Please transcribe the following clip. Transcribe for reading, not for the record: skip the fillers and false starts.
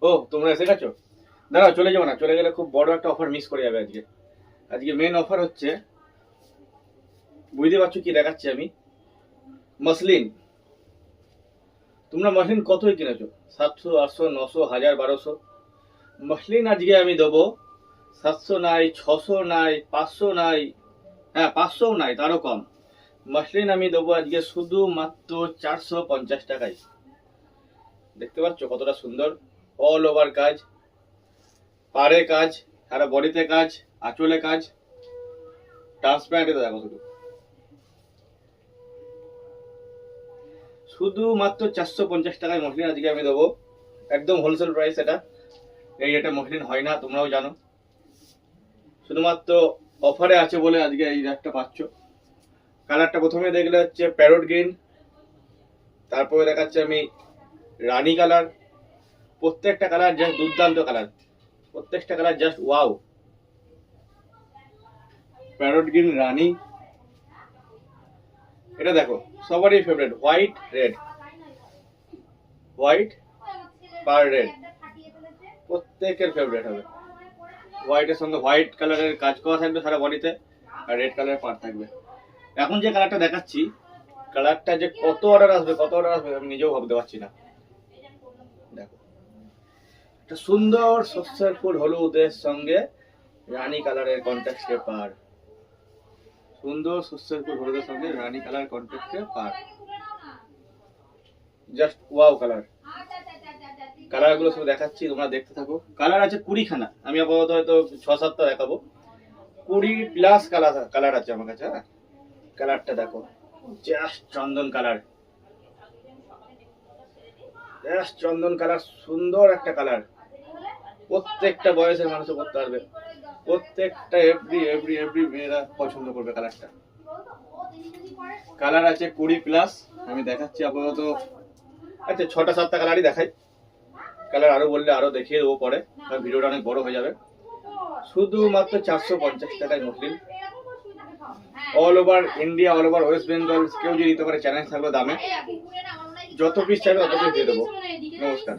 ও তোমরা এসে গেছো? দাঁড়াও, চলে যাবো না, চলে গেলে খুব বড় একটা অফার মিস করে যাবে আজকে। আজকে মেন অফার হচ্ছে, বুঝতে পারছো কি দেখাচ্ছি আমি, মসলিন। তোমরা মসলিন কতই কিনেছো? 700, 800, 900, 1000, 1200। মসলিন আজকে আমি দেবো 700 নাই, 600 নাই, 500 নাই, হ্যাঁ 500 নাই, তারও কম। মসলিন আমি দেবো আজকে শুধুমাত্র 450 টাকায়। দেখতে পাচ্ছ কতটা সুন্দর, অল ওভার কাজ, পাড়ে কাজ, সারা বডিতে কাজ, আঁচলে কাজ, ট্রান্সপারেন্ট। দেখো শুধু, শুধুমাত্র 450 টাকায় মসলিন আজকে আমি দেবো, একদম হোলসেল প্রাইস। এটা এই রেটে মসলিন হয় না, তোমরাও জানো। শুধুমাত্র অফারে আছে বলে আজকে এই রেটটা পাচ্ছ। কালারটা প্রথমে দেখলে হচ্ছে প্যারট গ্রিন, তারপরে দেখাচ্ছে আমি রানী কালার। প্রত্যেকটা কালার জাস্ট দুর্দান্ত কালার, প্রত্যেকটা colour just wow. Parrot green, rani, এটা দেখো সবারই ফেভারিট, হোয়াইট রেড, হোয়াইট পার রেড, প্রত্যেকের ফেভারিট হবে। হোয়াইটের সঙ্গে হোয়াইট কালারের কাজ করা থাকবে সারা বডিতে, আর রেড কালারের পার থাকবে। এখন যে কালারটা দেখাচ্ছি, কালারটা যে কত অর্ডার আসবে, কত অর্ডার আসবে আমি নিজেও ভাবতে পারছি না। দেখো একটা সুন্দর সর্ষের ফুল হলুদের সঙ্গে রানী কালারের কন্ট্রাস্টে পার, সুন্দর সর্ষের ফুল হলুদের সঙ্গে রানী কালার কন্ট্রাস্টে পার, জাস্ট ওয়াও কালার। কালার গুলো সব দেখাচ্ছি, তোমরা দেখতে থাকো। কালার আছে 20 খানা, আমি আপাতত হয়তো 6-7টা দেখাবো। 20+ কালার আছে আমার কাছে। হ্যাঁ, কালারটা দেখো, জাস্ট চন্দন কালার, জাস্ট চন্দন কালার, সুন্দর একটা কালার। প্রত্যেকটা বয়সের মানুষও পড়তে পারবে, প্রত্যেকটা এভরি মেয়েরা পছন্দ করবে কালারটা। কালার আছে 20+, আমি দেখাচ্ছি আপাতত। আচ্ছা 6টা-7টা কালারই দেখাই, কালার আরো বললে আরো দেখিয়ে দেবো পরে, ভিডিওটা অনেক বড় হয়ে যাবে। শুধুমাত্র 450 টাকায় muslin, all over India, all over West Bengal, কেউ যদি নিতে পারে চ্যালেঞ্জ থাকবে দামে। যত পিস চাইবে তত পিস দিয়ে দেবো। নমস্কার।